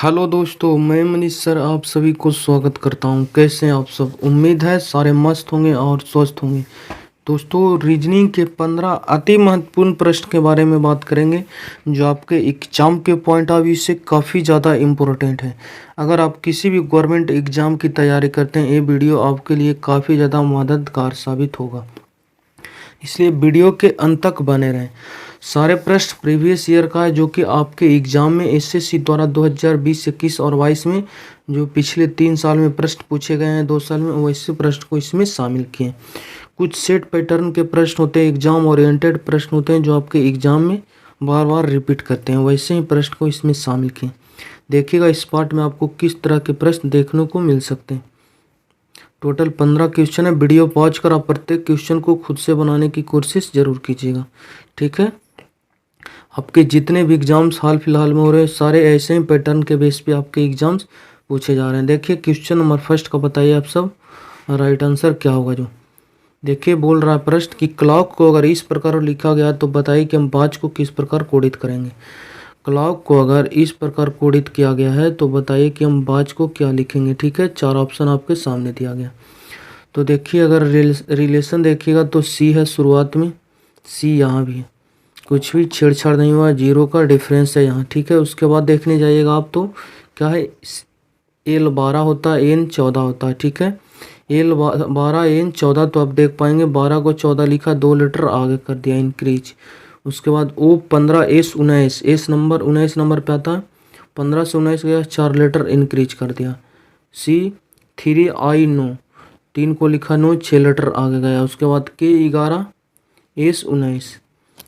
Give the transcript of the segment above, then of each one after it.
Hello दोस्तों, मैं Manish sir आप सभी को स्वागत करता हूं। कैसे हैं आप सब? उम्मीद है सारे मस्त होंगे और स्वस्थ होंगे। दोस्तों, रीजनिंग के 15 अति महत्वपूर्ण प्रश्न के बारे में बात करेंगे जो आपके एग्जाम के पॉइंट ऑफ व्यू से काफ़ी ज़्यादा इम्पोर्टेंट है। अगर आप किसी भी गवर्नमेंट एग्जाम की तैयारी करते हैं, ये वीडियो आपके लिए काफ़ी ज़्यादा मददगार साबित होगा, इसलिए वीडियो के अंत तक बने रहें। सारे प्रश्न प्रीवियस ईयर का है जो कि आपके एग्जाम में एसएससी द्वारा 2020, 21 और 22 में जो पिछले 3 साल में प्रश्न पूछे गए हैं, 2 साल में, वैसे प्रश्न को इसमें शामिल किए। कुछ सेट पैटर्न के प्रश्न होते हैं, एग्जाम ओरिएंटेड प्रश्न होते हैं जो आपके एग्जाम में बार बार रिपीट करते हैं, वैसे ही प्रश्न को इसमें शामिल किए। देखिएगा इस पार्ट में आपको किस तरह के प्रश्न देखने को मिल सकते हैं। टोटल 15 क्वेश्चन है। वीडियो पॉज कर आप प्रत्येक क्वेश्चन को खुद से बनाने की कोशिश जरूर कीजिएगा, ठीक है। आपके जितने भी एग्जाम्स हाल फिलहाल में हो रहे हैं, सारे ऐसे ही पैटर्न के बेस पे आपके एग्जाम्स पूछे जा रहे हैं। देखिए क्वेश्चन नंबर फर्स्ट का बताइए आप सब राइट आंसर क्या होगा। जो देखिए बोल रहा है प्रश्न कि क्लॉक को अगर इस प्रकार लिखा गया तो बताइए कि हम वॉच को किस प्रकार कोडित करेंगे। क्लॉक को अगर इस प्रकार कोडित किया गया है तो बताइए कि हम वॉच को क्या लिखेंगे, ठीक है। 4 ऑप्शन आपके सामने दिया गया। तो देखिए अगर रिलेशन देखिएगा तो सी है शुरुआत में, सी यहाँ भी है, कुछ भी छेड़छाड़ नहीं हुआ, जीरो का डिफरेंस है यहाँ, ठीक है। उसके बाद देखने जाइएगा आप तो क्या है, एल 12 होता है, एन 14 होता है, ठीक है। एल 12 एन 14, तो आप देख पाएंगे 12 को 14 लिखा, 2 लेटर आगे कर दिया इंक्रीज। उसके बाद ओ 15 एस 19, एस नंबर 19 नंबर पे आता है, 15 से 19 गया, 4 लेटर इंक्रीज कर दिया। सी 3 आई 9, 3 को लिखा 9, 6 लेटर आगे गया। उसके बाद के 11 एस 19,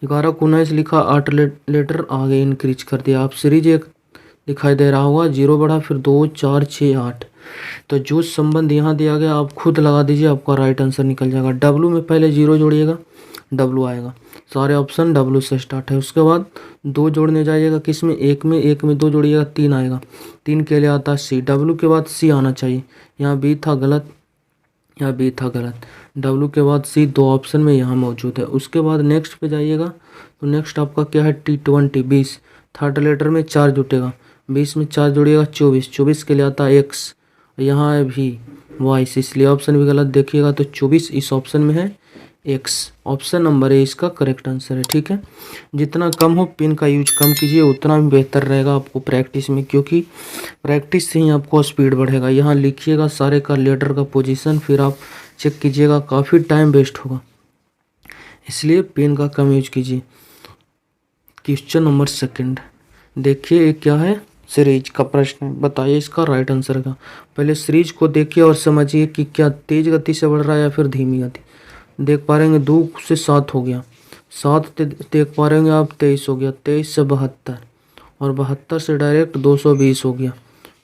11 को 19 लिखा, 8 लेटर आगे इंक्रीज कर दिया। आप सीरीज एक दिखाई दे रहा होगा, 0 बढ़ा, फिर 2 4 6 8। तो जो संबंध यहाँ दिया गया आप खुद लगा दीजिए, आपका राइट आंसर निकल जाएगा। डब्लू में पहले 0 जोड़िएगा, डब्लू आएगा। सारे ऑप्शन डब्लू से स्टार्ट है। उसके बाद 2 जोड़ने जाइएगा, किस में, एक में 2 जोड़िएगा, 3 आएगा। 3 के लिए आता है सी, डब्लू के बाद सी आना चाहिए। यहाँ बी था गलत, यहाँ बी था गलत। डब्लू के बाद सी 2 ऑप्शन में यहाँ मौजूद है। उसके बाद नेक्स्ट पे जाइएगा तो नेक्स्ट आपका क्या है, T20 20, थर्ड लेटर में 4 जुटेगा, 20 में 4 जोड़िएगा 24, 24 के लिए आता है एक्स, यहाँ है भी 22, इसलिए ऑप्शन भी गलत। देखिएगा तो 24 इस ऑप्शन में है, एक्स ऑप्शन नंबर ए इसका करेक्ट आंसर है, ठीक है। जितना कम हो पेन का यूज कम कीजिए, उतना भी बेहतर रहेगा आपको प्रैक्टिस में, क्योंकि प्रैक्टिस से ही आपको स्पीड बढ़ेगा। यहाँ लिखिएगा सारे का लेटर का पोजीशन, फिर आप चेक कीजिएगा, काफ़ी टाइम वेस्ट होगा, इसलिए पेन का कम यूज कीजिए। क्वेश्चन नंबर सेकंड देखिए, ये क्या है, सीरीज का प्रश्न है, बताइए इसका राइट आंसर का। पहले सीरीज को देखिए और समझिए कि क्या तेज गति से बढ़ रहा है या फिर धीमी गति। देख पा रहे हैं 2 से 7 हो गया, 7 देख पा रहे हैं आप 23 हो गया, 23 से 72 और 72 से डायरेक्ट 220 हो गया।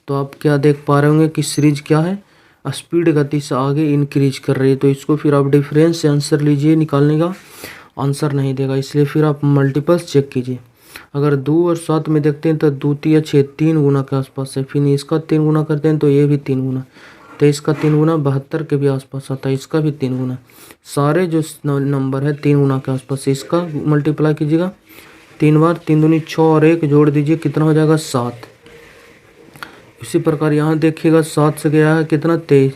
तो आप क्या देख पा रहे होंगे कि सीरीज क्या है, स्पीड गति से आगे इंक्रीज कर रही है। तो इसको फिर आप डिफरेंस से आंसर लीजिए, निकालने का आंसर नहीं देगा, इसलिए फिर आप मल्टीपल्स चेक कीजिए। अगर 2 और 7 में देखते हैं तो 2 तिया 6, 3 गुना के आसपास है। फिर इसका 3 गुना करते हैं तो ये भी 3 गुना, 23 का 3 गुना 72 के भी आसपास आता है, इसका भी 3 गुना। सारे जो नंबर है 3 गुना के आसपास, इसका मल्टीप्लाई कीजिएगा 3 बार, 3 दूनी 6 और 1 जोड़ दीजिए, कितना हो जाएगा 7। इसी प्रकार यहाँ देखिएगा 7 से गया है कितना 23,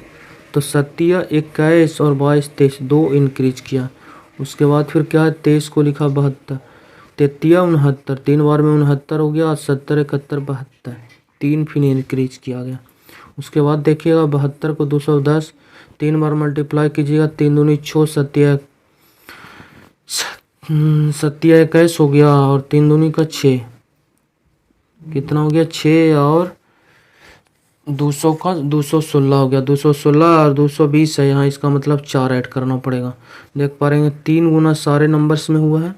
तो 7 21 और 22 23, 2 इंक्रीज किया। उसके बाद फिर क्या है, 23 को लिखा 72, 33 69, 3 बार में 69 हो गया, 70 71 72, 3 फिर इंक्रीज किया गया। उसके बाद देखिएगा 72 को 210, 3 बार मल्टीप्लाई कीजिएगा, 3 दूनी 6, 21 हो गया, और 3 दूनी का 6, कितना हो गया 6 और 200 का 216 हो गया, 216 और 220 है यहाँ, इसका मतलब 4 ऐड करना पड़ेगा। देख पा रहे हैं 3 गुना सारे नंबर्स में हुआ है,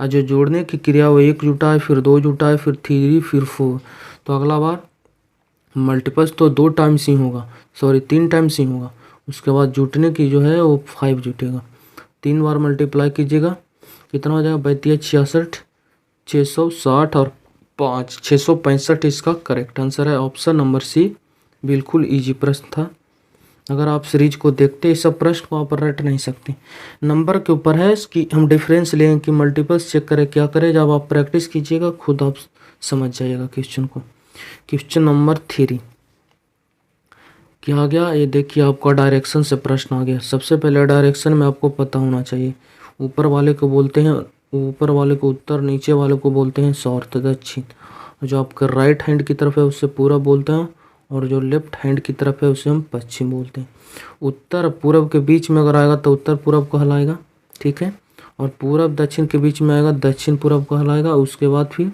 और जो जोड़ने की क्रिया वो 1 जुटा है, फिर 2 जुटा है, फिर 3, फिर 4। तो अगला बार मल्टीपल्स तो 2 टाइम्स ही होगा, सॉरी 3 टाइम्स ही होगा। उसके बाद जुटने की जो है वो 5 जुटेगा। 3 बार मल्टीप्लाई कीजिएगा, कितना हो जाएगा 32 66, 660 और 5 665 इसका करेक्ट आंसर है। ऑप्शन नंबर सी बिल्कुल इजी प्रश्न था। अगर आप सीरीज को देखते इस सब प्रश्न को आप रट नहीं सकते। नंबर के ऊपर है कि हम डिफरेंस लें कि मल्टीपल्स चेक करें, क्या करें, जब आप प्रैक्टिस कीजिएगा खुद आप समझ जाइएगा क्वेश्चन को। क्वेश्चन नंबर 3 क्या आ गया, ये देखिए आपका डायरेक्शन से प्रश्न आ गया। सबसे पहले डायरेक्शन में आपको पता होना चाहिए, ऊपर वाले को बोलते हैं, ऊपर वाले को उत्तर, नीचे वाले को बोलते हैं साउथ दक्षिण। जो आपका राइट हैंड की तरफ है उससे पूरब बोलते हैं, और जो लेफ्ट हैंड की तरफ है उसे हम पश्चिम बोलते हैं। उत्तर पूरब के बीच में अगर आएगा तो उत्तर पूरब कहलाएगा, ठीक है। और पूरब दक्षिण के बीच में आएगा दक्षिण पूरब कहलाएगा। उसके बाद फिर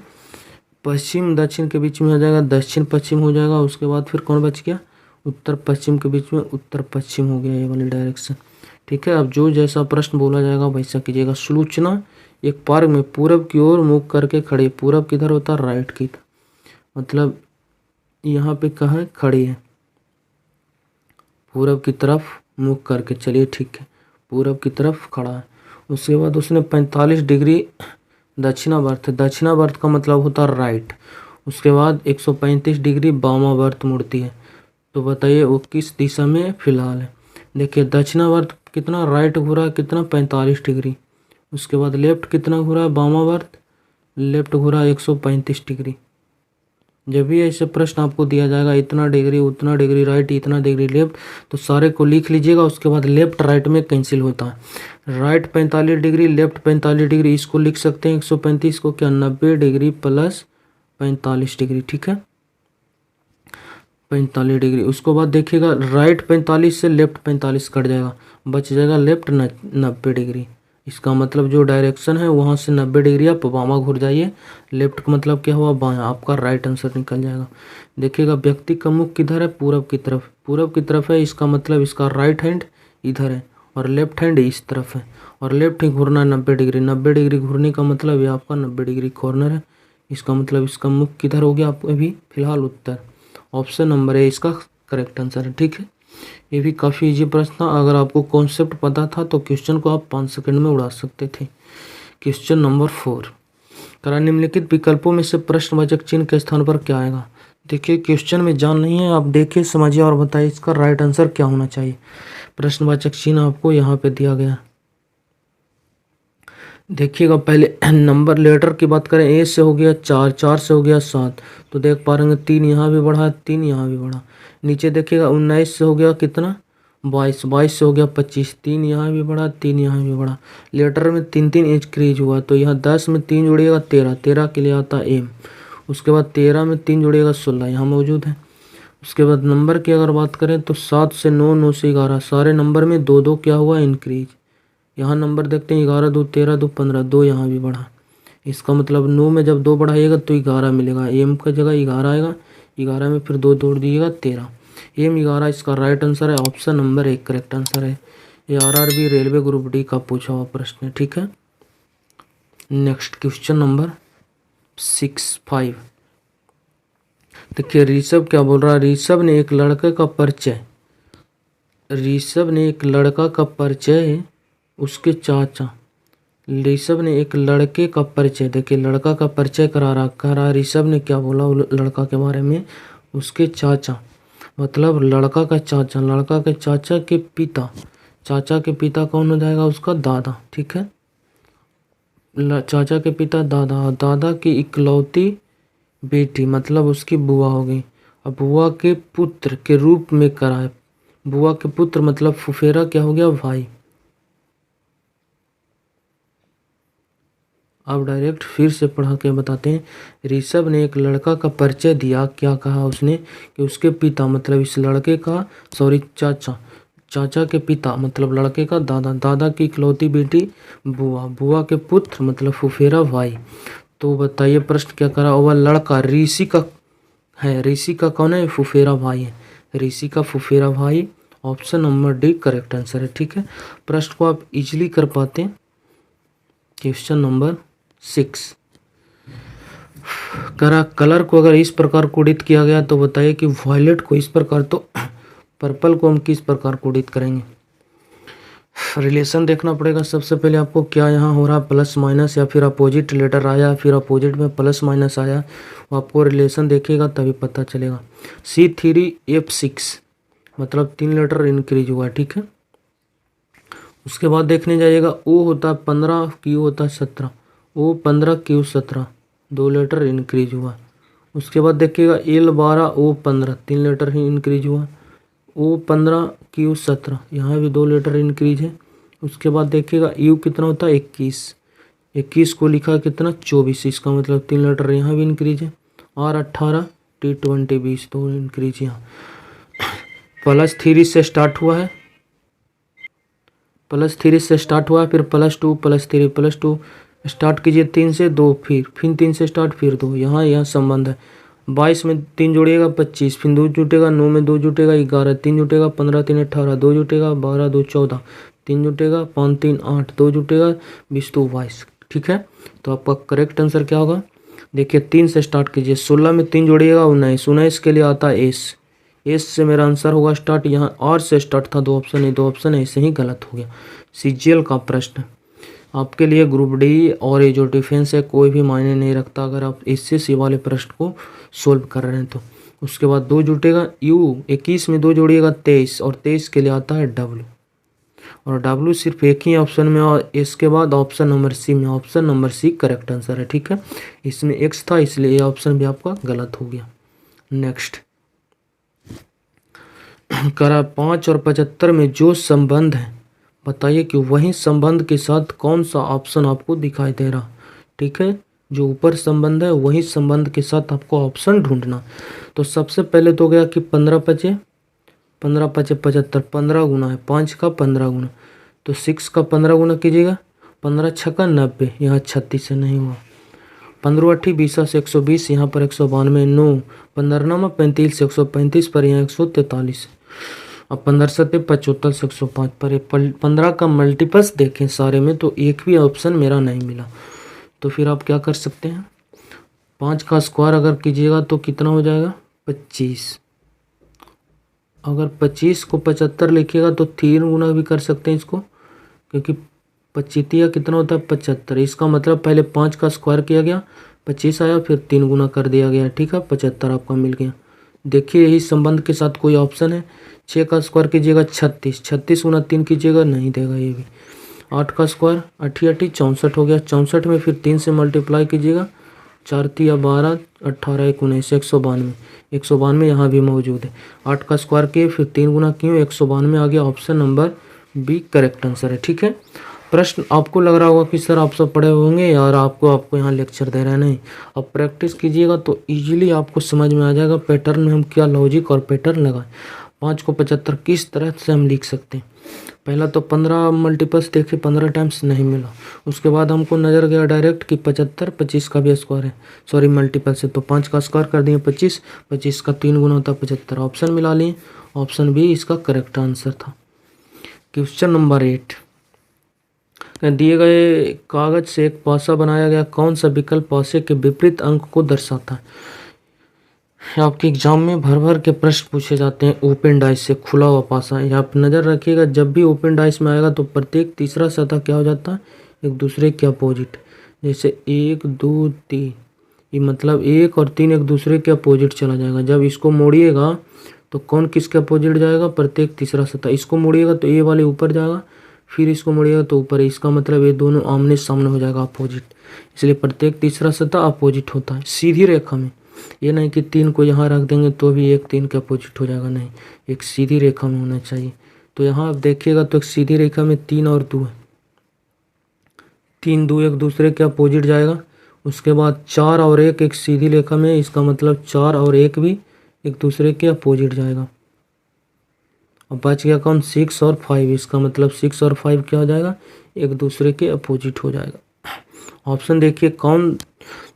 पश्चिम दक्षिण के बीच में आ जाएगा दक्षिण पश्चिम हो जाएगा। उसके बाद फिर कौन बच गया, उत्तर पश्चिम के बीच में उत्तर पश्चिम हो गया, ये वाली डायरेक्शन, ठीक है। अब जो जैसा प्रश्न बोला जाएगा वैसा कीजिएगा। सुलोचना एक पार्क में पूरब की ओर मुख करके खड़ी। पूरब किधर होता है, राइट की, मतलब यहाँ पे कहाँ है, खड़ी है, पूरब की तरफ मुख करके, चलिए ठीक है, पूरब की तरफ खड़ा है। उसके बाद उसने 45 डिग्री दक्षिणावर्त, दक्षिणावर्त का मतलब होता है राइट। उसके बाद 135 डिग्री वामावर्त मुड़ती है। तो बताइए वो किस दिशा में फिलहाल है। देखिए दक्षिणावर्त कितना राइट घूरा है, कितना 45 डिग्री। उसके बाद लेफ्ट कितना घूरा है, वामावर्त, लेफ्ट घूरा 135 डिग्री। जब भी ऐसे प्रश्न आपको दिया जाएगा इतना डिग्री उतना डिग्री राइट, इतना डिग्री लेफ्ट, तो सारे को लिख लीजिएगा। उसके बाद लेफ्ट राइट में कैंसिल होता है। राइट 45 डिग्री, लेफ्ट 45 डिग्री, इसको लिख सकते हैं 135 को क्या, 90 डिग्री प्लस 45 डिग्री, ठीक है, 45 डिग्री। उसके बाद देखिएगा राइट 45 से लेफ्ट 45 कट जाएगा, बच जाएगा लेफ्ट 90 डिग्री। इसका मतलब जो डायरेक्शन है वहाँ से 90 डिग्री आप वामा घुर जाइए। लेफ्ट का मतलब क्या हुआ, बायां, आपका राइट आंसर निकल जाएगा। देखिएगा व्यक्ति का मुख किधर है, पूरब की तरफ, पूरब की तरफ है, इसका मतलब इसका राइट हैंड इधर है और लेफ्ट हैंड इस तरफ है, और लेफ्ट ही घूरना है 90 डिग्री। 90 डिग्री घूरने का मतलब ये आपका 90 डिग्री कॉर्नर है। इसका मतलब इसका मुख किधर हो गया, आपको अभी फिलहाल उत्तर। ऑप्शन नंबर ए इसका करेक्ट आंसर है, ठीक है। ये भी काफ़ी इजी प्रश्न था। अगर आपको कॉन्सेप्ट पता था तो क्वेश्चन को आप 5 सेकंड में उड़ा सकते थे। क्वेश्चन नंबर 4 करा, निम्नलिखित विकल्पों में से प्रश्नवाचक चिन्ह के स्थान पर क्या आएगा। देखिए क्वेश्चन में जान नहीं है, आप देखिए समझिए और बताइए इसका राइट आंसर क्या होना चाहिए। प्रश्नवाचक चिन्ह आपको यहाँ पे दिया गया। देखिएगा पहले नंबर लेटर की बात करें, ए से हो गया 4, 4 से हो गया 7, तो देख पा रहे हैं 3 यहाँ भी बढ़ा, 3 यहाँ भी बढ़ा। नीचे देखिएगा 19 से हो गया कितना, 22, 22 से हो गया 25, 3 यहाँ भी बढ़ा, 3 यहाँ भी बढ़ा। लेटर में 3 इंक्रीज हुआ, तो यहाँ 10 में 3 जुड़िएगा 13, 13 के लिए आता एम। उसके बाद 13 में 3 जुड़िएगा 16 यहाँ मौजूद है। उसके बाद नंबर की अगर बात करें तो 7 से 9, 9 से 11, सारे नंबर में 2 2 क्या हुआ, इंक्रीज। यहाँ नंबर देखते हैं 11 2 13 2 15, 2 यहाँ भी बढ़ा। इसका मतलब 9 में जब 2 बढ़ाइएगा तो 11 मिलेगा, एम का जगह 11 आएगा, 11 में फिर 2 जोड़ दीजिएगा 13, एम 11 इसका राइट आंसर है। ऑप्शन नंबर 1 करेक्ट आंसर है। ये आरआरबी रेलवे ग्रुप डी का पूछा हुआ प्रश्न है, ठीक है। Next question number 5। देखिए ऋषभ क्या बोल रहा है, ऋषभ ने एक लड़के का परिचय, ऋषभ ने एक लड़का का परिचय उसके चाचा, ऋषभ ने एक लड़के का परिचय, देखिए लड़का का परिचय करा रहा। ऋषभ ने क्या बोला लड़का के बारे में, उसके चाचा, मतलब लड़का का चाचा, लड़का के चाचा के पिता, चाचा के पिता कौन हो जाएगा, उसका दादा, ठीक है। चाचा के पिता दादा, दादा की इकलौती बेटी मतलब उसकी बुआ हो गई। अब बुआ के पुत्र के रूप में कराए, बुआ के पुत्र मतलब फुफेरा क्या हो गया, भाई। अब डायरेक्ट फिर से पढ़ा के बताते हैं। ऋषभ ने एक लड़का का परिचय दिया, क्या कहा उसने कि उसके पिता मतलब इस लड़के का, सॉरी चाचा, चाचा के पिता मतलब लड़के का दादा, दादा की इकलौती बेटी बुआ, बुआ के पुत्र मतलब फुफेरा भाई। तो बताइए प्रश्न क्या करा, वह लड़का ऋषि का है, ऋषि का कौन है, फुफेरा भाई है, ऋषि का फुफेरा भाई। Option number D correct answer है, ठीक है। प्रश्न को आप इजीली कर पाते हैं। क्वेश्चन नंबर 6 करा, कलर को अगर इस प्रकार कोडित किया गया तो बताइए कि वॉयलेट को इस प्रकार, तो पर्पल को हम किस प्रकार कोडित करेंगे। रिलेशन देखना पड़ेगा सबसे पहले आपको, क्या यहाँ हो रहा है, प्लस माइनस या फिर अपोजिट लेटर आया, फिर अपोजिट में प्लस माइनस आया, वो आपको रिलेशन देखिएगा तभी पता चलेगा। C3F6 मतलब 3 लेटर इंक्रीज हुआ, ठीक है। उसके बाद देखने जाइएगा, O होता है 15, Q होता है 17, O 15 Q 17, 2 लेटर इंक्रीज हुआ। उसके बाद देखिएगा L12O15 3 लीटर ही इंक्रीज हुआ, O15Q17 यहाँ भी 2 लीटर इंक्रीज है। उसके बाद देखिएगा U कितना होता है 21 को लिखा कितना 24, इसका मतलब 3 लीटर यहाँ भी इंक्रीज है। R18 T20 20 2 इंक्रीज यहाँ। +3 से स्टार्ट हुआ है, +3 से स्टार्ट हुआ है, फिर +2 +3 +2 स्टार्ट कीजिए 3 से 2, फिर 3 से स्टार्ट, फिर 2, यहाँ संबंध है। 22 में 3 जोड़िएगा 25, फिर 2 जुटेगा, 9 में 2 जुटेगा 11, 3 जुटेगा 15 3 18, 2 जुटेगा 12 2 14, 3 जुटेगा 5 3 8, 2 जुटेगा 20 2 22। ठीक है, तो आपका करेक्ट आंसर क्या होगा? देखिए 3 से स्टार्ट कीजिए, 16 में 3 जोड़िएगा 19, 19 के लिए आता है एस से मेरा आंसर होगा स्टार्ट। यहाँ आर से स्टार्ट था, 2 ऑप्शन है, 2 ऑप्शन ऐसे ही गलत हो गया। सीजीएल का प्रश्न आपके लिए ग्रुप डी और ये जो डिफेंस है कोई भी मायने नहीं रखता अगर आप इससे सी वाले प्रश्न को सोल्व कर रहे हैं तो। उसके बाद 2 जुटेगा यू, 21 में 2 जोड़िएगा 23, और 23 के लिए आता है डब्ल्यू, और डब्ल्यू सिर्फ एक ही ऑप्शन में, और इसके बाद ऑप्शन नंबर सी में, option number C correct answer है। ठीक है, इसमें एक्स था इसलिए ये ऑप्शन भी आपका गलत हो गया। नेक्स्ट करा 5 और 75 में जो संबंध है बताइए कि वही संबंध के साथ कौन सा ऑप्शन आपको दिखाई दे रहा। ठीक है, जो ऊपर संबंध है वही संबंध के साथ आपको ऑप्शन ढूंढना। तो सबसे पहले तो गया कि 15 पचे 75, 15 गुना है 5 का 15 गुना, तो 6 का 15 गुना कीजिएगा, 15 छक्का 90, यहाँ 36 से नहीं हुआ। 15 8 20 से 120, यहाँ पर 192, 9 15 9 35 135 पर यहाँ 143, अब 15 7 75 से 105 पर 15 का मल्टीपल्स देखें सारे में तो एक भी ऑप्शन मेरा नहीं मिला। तो फिर आप क्या कर सकते हैं, 5 का स्क्वायर अगर कीजिएगा तो कितना हो जाएगा 25। अगर 25 को 75 लिखिएगा तो 3 गुना भी कर सकते हैं इसको, क्योंकि 25 कितना होता है 75। इसका मतलब पहले 5 का स्क्वायर किया गया 25 आया, फिर 3 गुना कर दिया गया। ठीक है, 75 आपका मिल गया। देखिए यही संबंध के साथ कोई ऑप्शन है। 6 का स्क्वायर कीजिएगा 36, 36 गुना 3 कीजिएगा नहीं देगा ये भी। 8 का स्क्वायर 8 8 64 हो गया, 64 में फिर 3 से मल्टीप्लाई कीजिएगा, 4 3 12 18 19 192, 192 यहाँ भी मौजूद है। 8 का स्क्वायर किए फिर 3 गुना क्यों 192 आ गया, option number B correct answer है। ठीक है, प्रश्न आपको लग रहा होगा कि सर आप सब पढ़े होंगे यार, आपको यहाँ लेक्चर दे रहे हैं, नहीं। अब प्रैक्टिस कीजिएगा तो इजीली आपको समझ में आ जाएगा पैटर्न में हम क्या लॉजिक और पैटर्न लगाएं। 5 को 75 किस तरह से हम लिख सकते हैं। पहला तो 15 मल्टीपल्स देखे 15 टाइम्स नहीं मिला, उसके बाद हमको नज़र गया डायरेक्ट कि 75 25 का भी स्क्वायर है, सॉरी मल्टीपल से, तो 5 का स्क्वायर कर दिए 25, 25 का 3 गुना होता 75, ऑप्शन मिला लिए, ऑप्शन बी इसका करेक्ट आंसर था। क्वेश्चन नंबर 8, दिए गए कागज से एक पासा बनाया गया, कौन सा विकल्प पासे के विपरीत अंक को दर्शाता है। आपके एग्जाम में भर भर के प्रश्न पूछे जाते हैं ओपन डाइस से, खुला हुआ पासा है। आप नज़र रखिएगा जब भी ओपन डाइस में आएगा तो प्रत्येक तीसरा सतह क्या हो जाता है एक दूसरे के अपोजिट, जैसे 1 2 3, ये मतलब 1 और 3 एक दूसरे के अपोजिट चला जाएगा। जब इसको मोड़िएगा तो कौन किसके अपोजिट जाएगा, प्रत्येक तीसरा सतह। इसको मोड़िएगा तो ए वाले ऊपर जाएगा, फिर इसको मोड़िएगा तो ऊपर, इसका मतलब ये दोनों आमने सामने हो जाएगा अपोजिट, इसलिए प्रत्येक तीसरा सतह अपोजिट होता है सीधी रेखा में। ये नहीं कि 3 को यहाँ रख देंगे तो भी 1 3 के अपोजिट हो जाएगा, नहीं, एक सीधी रेखा में होना चाहिए। तो यहाँ आप देखिएगा तो एक सीधी रेखा में 3 और 2 है, 3 2 एक दूसरे के अपोजिट जाएगा। उसके बाद 4 और 1 एक सीधी रेखा में, इसका मतलब 4 और 1 भी एक दूसरे के अपोजिट जाएगा। अब बच गया कौन 6 और 5, इसका मतलब 6 और 5 क्या हो जाएगा एक दूसरे के अपोजिट हो जाएगा। ऑप्शन देखिए कौन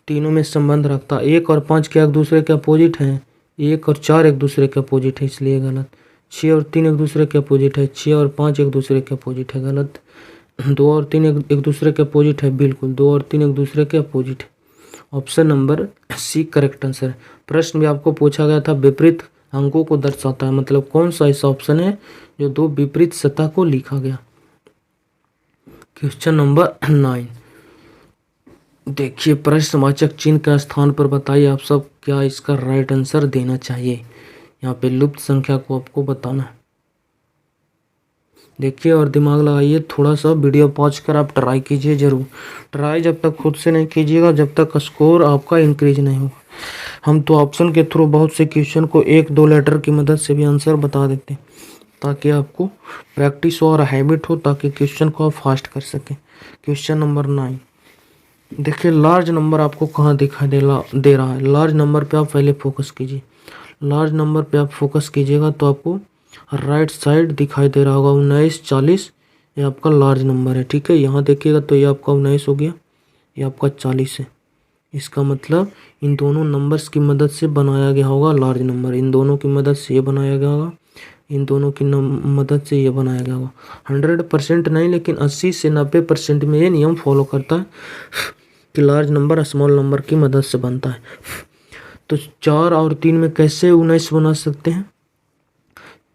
तीनों में संबंध रखता है। 1 और 5 क्या एक दूसरे के अपोजिट हैं, 1 और 4 एक दूसरे के अपोजिट है इसलिए गलत। 6 और 3 एक दूसरे के अपोजिट है, 6 और 5 एक दूसरे के अपोजिट है, गलत। 2 और 3 एक दूसरे के अपोजिट है, बिल्कुल 2 और 3 एक दूसरे के अपोजिट है। Option number C correct answer है। प्रश्न भी आपको पूछा गया था विपरीत अंकों को दर्शाता है, मतलब कौन सा ऐसा ऑप्शन है जो 2 विपरीत सतह को लिखा गया। क्वेश्चन नंबर 9, देखिए प्रश्नवाचक चिन्ह का स्थान पर बताइए आप सब क्या इसका राइट आंसर देना चाहिए। यहाँ पे लुप्त संख्या को आपको बताना है। देखिए और दिमाग लगाइए थोड़ा सा, वीडियो पॉज कर आप ट्राई कीजिए ज़रूर। ट्राई जब तक खुद से नहीं कीजिएगा जब तक स्कोर आपका इंक्रीज नहीं होगा। हम तो ऑप्शन के थ्रू बहुत से क्वेश्चन को 1-2 लेटर की मदद से भी आंसर बता देते हैं, ताकि आपको प्रैक्टिस हो और हैबिट हो, ताकि क्वेश्चन को आप फास्ट कर सकें। क्वेश्चन नंबर 9, देखिए लार्ज नंबर आपको कहाँ दिखाई दे रहा है। लार्ज नंबर पे आप पहले फोकस कीजिए। लार्ज नंबर पे आप फोकस कीजिएगा तो आपको राइट साइड दिखाई दे रहा होगा 1940, ये आपका लार्ज नंबर है। ठीक है, यहाँ देखिएगा तो ये आपका 19 हो गया, ये आपका 40 है। इसका मतलब इन दोनों नंबर्स की मदद से बनाया गया होगा लार्ज नंबर। इन दोनों की मदद से ये बनाया गया होगा, इन दोनों की मदद से ये बनाया गया होगा। 100% नहीं, लेकिन 80 से 90% में ये नियम फॉलो करता है कि लार्ज नंबर स्मॉल नंबर की मदद से बनता है। तो 4 और 3 में कैसे 19 बना सकते हैं?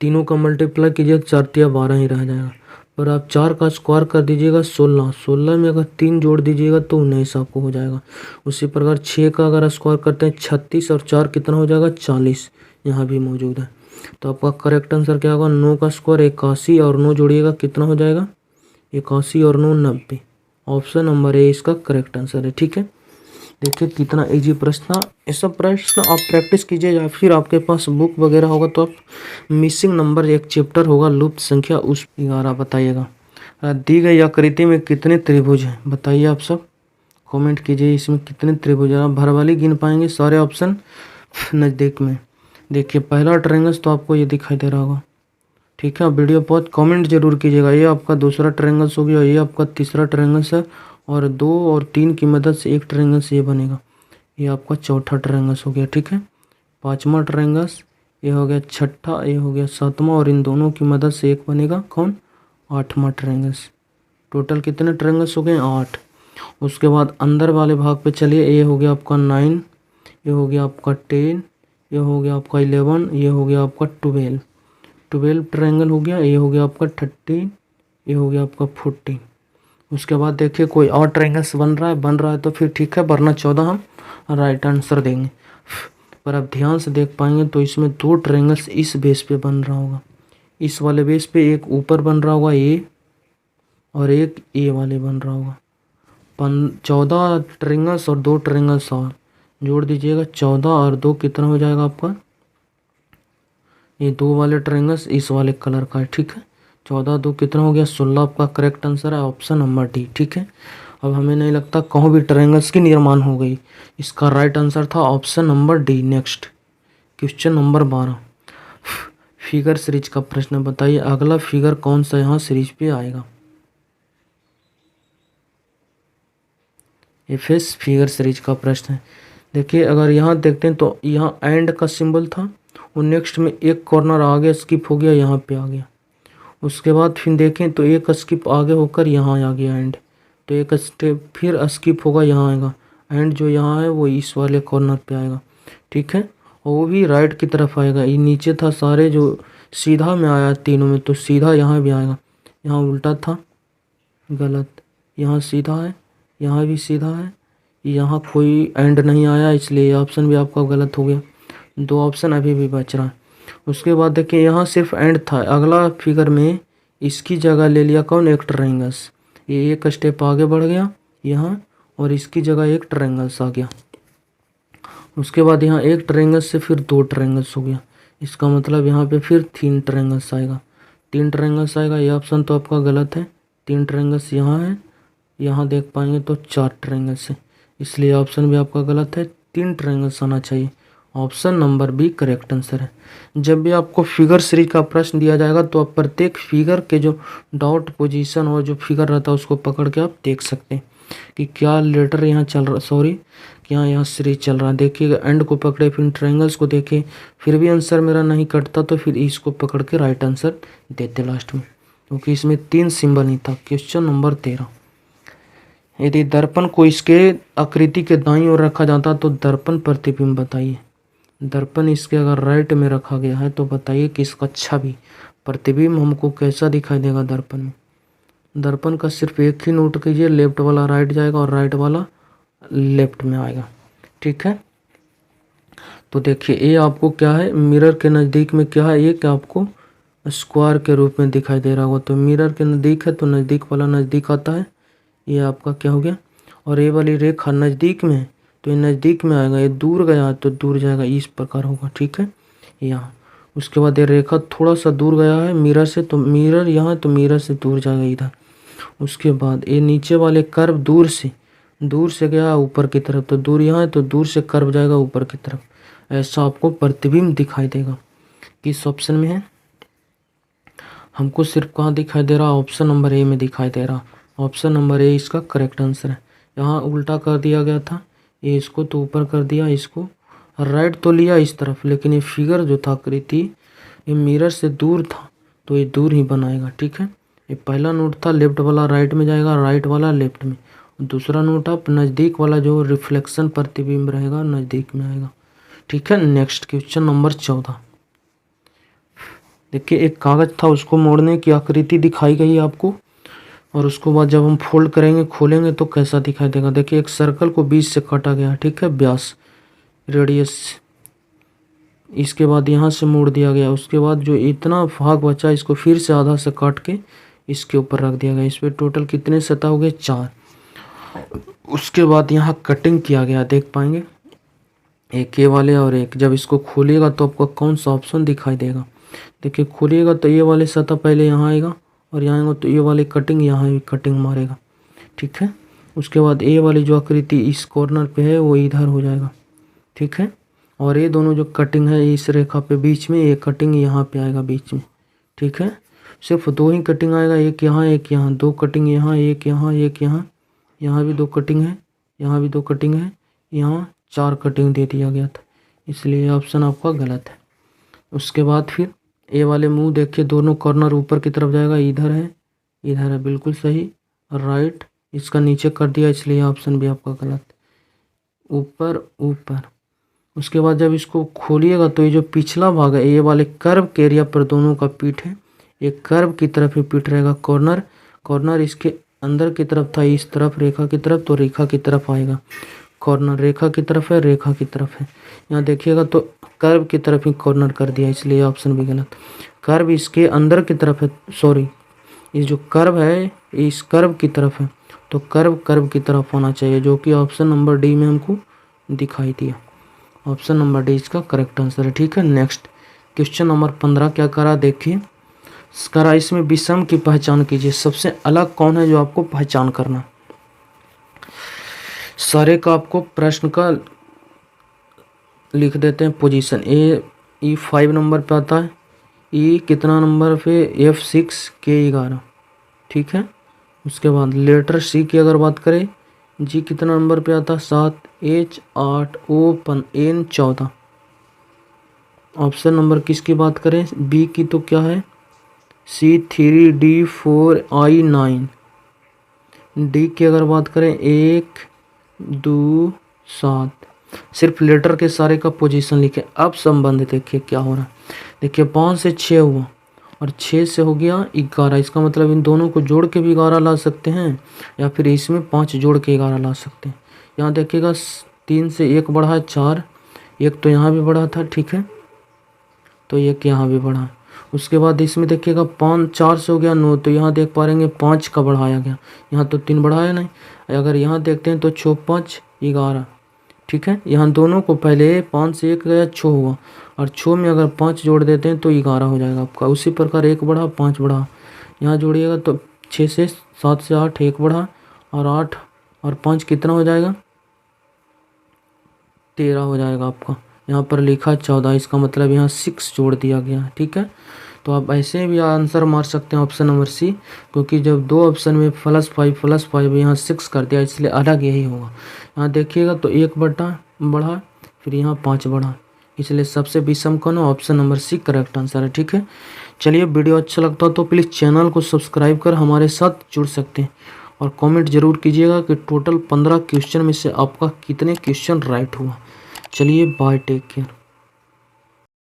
तीनों का मल्टीप्लाई कीजिए, 4×3=12 ही रह जाएगा। पर आप 4 का स्क्वायर कर दीजिएगा 16, 16 में अगर 3 जोड़ दीजिएगा तो 19 आपको हो जाएगा। उसी प्रकार 6 का अगर स्क्वायर करते हैं 36 और 4 कितना हो जाएगा 40, यहाँ भी मौजूद है। तो आपका करेक्ट आंसर क्या होगा? 9 का स्क्वायर 81 और 9 जोड़िएगा कितना हो जाएगा? 81 और 9 90। ऑप्शन नंबर ए इसका करेक्ट आंसर है। ठीक है, देखिए कितना इजी प्रश्न था। ये सब प्रश्न आप प्रैक्टिस कीजिए, या फिर आपके पास बुक वगैरह होगा तो आप मिसिंग नंबर एक चैप्टर होगा लुप्त संख्या, उस 11 बताइएगा। दी गई आकृति में कितने त्रिभुज हैं बताइए। आप सब कमेंट कीजिए इसमें कितने त्रिभुज हैं। आप भर वाली गिन पाएंगे सारे ऑप्शन नज़दीक में। देखिए पहला ट्रायंगल तो आपको ये दिखाई दे रहा होगा। ठीक है, वीडियो बहुत कमेंट जरूर कीजिएगा। ये आपका दूसरा ट्रायंगल हो गया, ये आपका तीसरा ट्रायंगल है, और 2 और 3 की मदद से एक ट्रायंगल ये बनेगा। ये आपका चौथा ट्रायंगल हो गया। ठीक है, 5वां ट्रायंगल ये हो गया, छठा ये हो गया, 7वां, और इन दोनों की मदद से एक बनेगा कौन? 8वां ट्रायंगल। टोटल कितने ट्रायंगल्स हो गए? 8। उसके बाद अंदर वाले भाग पे चलिए, ये हो गया आपका 9, ये हो गया आपका 10, ये हो गया आपका 11, ये हो गया आपका 12 ट्रायंगल हो गया। ये हो गया आपका 13, ये हो गया आपका 14। उसके बाद देखिए कोई और ट्रायंगल्स बन रहा है तो फिर ठीक है, वरना 14 हम राइट आंसर देंगे। पर आप ध्यान से देख पाएंगे तो इसमें 2 ट्रायंगल्स इस बेस पे बन रहा होगा। इस वाले बेस पे एक ऊपर बन रहा होगा ए, और एक ए वाले बन रहा होगा। 14 ट्रायंगल्स और 2 ट्रायंगल्स और जोड़ दीजिएगा 14 और 2 कितना हो जाएगा आपका? ये 2 वाले ट्रायंगल्स इस वाले कलर का है। ठीक है, 14 2 कितना हो गया? 16 आपका करेक्ट आंसर है, ऑप्शन नंबर डी। ठीक है, अब हमें नहीं लगता कहीं भी ट्रायंगल्स की निर्माण हो गई। इसका राइट आंसर था option number D. Next question number 12, figure series का प्रश्न बताइए। अगला फिगर कौन सा यहाँ सीरीज पे आएगा? एफएस फिगर सीरीज का प्रश्न है। देखिए अगर यहाँ देखते हैं तो यहाँ एंड का सिंबल था, और नेक्स्ट में एक कॉर्नर आगे स्किप हो गया, यहाँ पे आ गया। उसके बाद फिर देखें तो एक स्किप आगे होकर यहाँ आ गया एंड, तो एक स्टेप फिर स्किप होगा, यहाँ आएगा एंड, जो यहाँ है वो इस वाले कॉर्नर पे आएगा। ठीक है, और वो भी राइट की तरफ आएगा। ये नीचे था सारे जो सीधा में आया तीनों में, तो सीधा यहाँ भी आएगा। यहाँ उल्टा था, गलत। यहाँ सीधा है, यहाँ भी सीधा है, यहाँ कोई एंड नहीं आया, इसलिए ये ऑप्शन भी आपका गलत हो गया। 2 ऑप्शन अभी भी बच रहा है। उसके बाद देखिए यहाँ सिर्फ एंड था, अगला फिगर में इसकी जगह ले लिया कौन? एक ट्रायंगल्स। ये एक स्टेप आगे बढ़ गया यहाँ, और इसकी जगह एक ट्रायंगल्स आ गया। उसके बाद यहाँ एक ट्रायंगल से फिर 2 ट्रायंगल्स हो गया। इसका मतलब यहाँ पे फिर 3 ट्रायंगल्स आएगा। 3 ट्रायंगल्स आएगा, ये ऑप्शन तो आपका गलत है। 3 ट्रायंगल्स यहाँ है, यहाँ देख पाएंगे तो 4 ट्रायंगल्स है, इसलिए ऑप्शन भी आपका गलत है। 3 ट्रायंगल्स आना चाहिए, option number B correct answer है। जब भी आपको फिगर सीरीज का प्रश्न दिया जाएगा तो आप प्रत्येक फिगर के जो डॉट पोजीशन और जो फिगर रहता है उसको पकड़ के आप देख सकते हैं कि क्या लेटर यहाँ चल रहा, सॉरी क्या यहाँ सीरीज चल रहा है। देखिएगा एंड को पकड़े, फिर ट्रायंगल्स को देखे, फिर भी आंसर मेरा नहीं कटता तो फिर इसको पकड़ के राइट आंसर देते लास्ट में, क्योंकि इसमें 3 सिंबल ही था। क्वेश्चन नंबर 13, यदि दर्पण को इसके आकृति के दाईं ओर रखा जाता तो दर्पण प्रतिबिंब बताइए। दर्पण इसके अगर राइट में रखा गया है तो बताइए कि इसका छवि प्रतिबिंब हमको कैसा दिखाई देगा दर्पण में। दर्पण का सिर्फ एक ही नोट कीजिए, लेफ्ट वाला राइट जाएगा और राइट वाला लेफ्ट में आएगा। ठीक है, तो देखिए ये आपको क्या है, मिरर के नज़दीक में क्या है, ये क्या आपको स्क्वायर के रूप में दिखाई दे रहा होगा। तो मिरर के नज़दीक है तो नज़दीक वाला नज़दीक आता है, ये आपका क्या हो गया। और ये वाली रेखा नज़दीक में है तो ये नज़दीक में आएगा, ये दूर गया तो दूर जाएगा, इस प्रकार होगा। ठीक है, यहाँ उसके बाद ये रेखा थोड़ा सा दूर गया है मिरर से, तो मिरर यहाँ तो मिरर से दूर जाएगा इधर। उसके बाद ये नीचे वाले कर्व दूर से गया ऊपर की तरफ, तो दूर यहाँ है तो दूर से कर्व जाएगा ऊपर की तरफ। ऐसा आपको प्रतिबिंब दिखाई देगा। किस ऑप्शन में है, हमको सिर्फ कहाँ दिखाई दे रहा, ऑप्शन नंबर ए में दिखाई दे रहा। ऑप्शन नंबर ए इसका करेक्ट आंसर है। यहाँ उल्टा कर दिया गया था, ये इसको तो ऊपर कर दिया, इसको राइट तो लिया इस तरफ, लेकिन ये फिगर जो था आकृति ये मिरर से दूर था तो ये दूर ही बनाएगा। ठीक है, ये पहला नोट था लेफ्ट वाला राइट में जाएगा, राइट वाला लेफ्ट में। दूसरा नोट आप नज़दीक वाला जो रिफ्लेक्शन प्रतिबिंब रहेगा नज़दीक में आएगा। ठीक है, नेक्स्ट क्वेश्चन नंबर 14। देखिए एक कागज़ था, उसको मोड़ने की आकृति दिखाई गई आपको, और उसको बाद जब हम फोल्ड करेंगे खोलेंगे तो कैसा दिखाई देगा। देखिए एक सर्कल को बीच से काटा गया। ठीक है, व्यास रेडियस, इसके बाद यहाँ से मोड़ दिया गया। उसके बाद जो इतना भाग बचा इसको फिर से आधा से काट के इसके ऊपर रख दिया गया। इस पर टोटल कितने सतह हो गए, 4। उसके बाद यहाँ कटिंग किया गया, देख पाएंगे एक ये वाले और एक। जब इसको खोलिएगा तो आपको कौन सा ऑप्शन दिखाई देगा। देखिए खोलिएगा तो ये वाले सतह पहले यहाँ आएगा और यहाँ आएगा तो ये वाली कटिंग यहाँ भी कटिंग मारेगा। ठीक है, उसके बाद ये वाली जो आकृति इस कॉर्नर पे है वो इधर हो जाएगा। ठीक है, और ये दोनों जो कटिंग है इस रेखा पे बीच में, ये कटिंग यहाँ पे आएगा बीच में। ठीक है, सिर्फ 2 ही कटिंग आएगा, एक यहाँ एक यहाँ, 2 कटिंग यहाँ, एक यहाँ एक यहाँ, यहाँ भी 2 कटिंग है, यहाँ भी 2 कटिंग है, यहाँ 4 कटिंग दे दिया गया था, इसलिए ऑप्शन आपका गलत है। उसके बाद फिर ए वाले मुंह देखिए, दोनों कॉर्नर ऊपर की तरफ जाएगा, इधर है, बिल्कुल सही, राइट। इसका नीचे कर दिया इसलिए ऑप्शन भी आपका गलत, ऊपर। उसके बाद जब इसको खोलिएगा तो ये जो पिछला भाग है ये वाले कर्व के एरिया पर दोनों का पीठ है, ये कर्व की तरफ ही पीठ रहेगा। कॉर्नर इसके अंदर की तरफ था, इस तरफ रेखा की तरफ, तो रेखा की तरफ आएगा। कॉर्नर रेखा की तरफ है, रेखा की तरफ है। यहाँ देखिएगा तो कर्व की तरफ ही कॉर्नर कर दिया, इसलिए ऑप्शन भी गलत। कर्व इसके अंदर की तरफ है, सॉरी, इस जो कर्व है इस कर्व की तरफ है, तो कर्व की तरफ होना चाहिए, जो कि ऑप्शन नंबर डी में हमको दिखाई दिया। ऑप्शन नंबर डी इसका करेक्ट आंसर है। ठीक है, नेक्स्ट क्वेश्चन नंबर 15 क्या करा, देखिए करा इसमें विषम की पहचान कीजिए। सबसे अलग कौन है जो आपको पहचान करना। सारे का आपको प्रश्न का लिख देते हैं पोजीशन। ई 5 नंबर पे आता है, ई कितना नंबर पे, F6 K11। ठीक है, उसके बाद लेटर सी की अगर बात करें, जी कितना नंबर पे आता है, 7, H 8, O N 14। Option number किसकी बात करें, बी की तो क्या है, C3 D 4 I 9। डी की अगर बात करें 1 2 7। सिर्फ लेटर के सारे का पोजीशन लिखे। अब संबंध देखिए क्या हो रहा है। देखिए 5 से 6 हुआ और 6 से हो गया 11। इसका मतलब इन दोनों को जोड़ के भी 11 ला सकते हैं, या फिर इसमें 5 जोड़ के 11 ला सकते हैं। यहाँ देखिएगा 3 से 1 बढ़ा है 4, एक तो यहाँ भी बढ़ा था। ठीक है, तो एक यहाँ भी बढ़ा है। उसके बाद इसमें देखिएगा 5 4 से हो गया 9, तो यहाँ देख पा रहेंगे 5 का बढ़ाया गया, यहाँ तो 3 बढ़ाया नहीं। अगर यहाँ देखते हैं तो 6 5 11। ठीक है, यहाँ दोनों को पहले 5 से 1 गया 6 हुआ, और 6 में अगर 5 जोड़ देते हैं तो 11 हो जाएगा आपका। उसी प्रकार 1 बढ़ा 5 बढ़ा, यहाँ जोड़िएगा तो 6 से 7 से 8 1 बढ़ा, और 8 और 5 कितना हो जाएगा, 13 हो जाएगा आपका। यहाँ पर लिखा 14, इसका मतलब यहाँ 6 जोड़ दिया गया। ठीक है, तो आप ऐसे भी आंसर मार सकते हैं ऑप्शन नंबर सी, क्योंकि जब 2 ऑप्शन में +5 यहाँ 6 कर दिया, इसलिए अलग यही होगा। यहाँ देखिएगा तो 1 बढ़ा, फिर यहाँ 5 बढ़ा, इसलिए सबसे विषम कौन है, option number C correct answer है। ठीक है, चलिए वीडियो अच्छा लगता हो तो प्लीज़ चैनल को सब्सक्राइब कर हमारे साथ जुड़ सकते हैं, और कमेंट जरूर कीजिएगा कि टोटल 15 क्वेश्चन में से आपका कितने क्वेश्चन राइट हुआ। चलिए बाय, टेक केयर।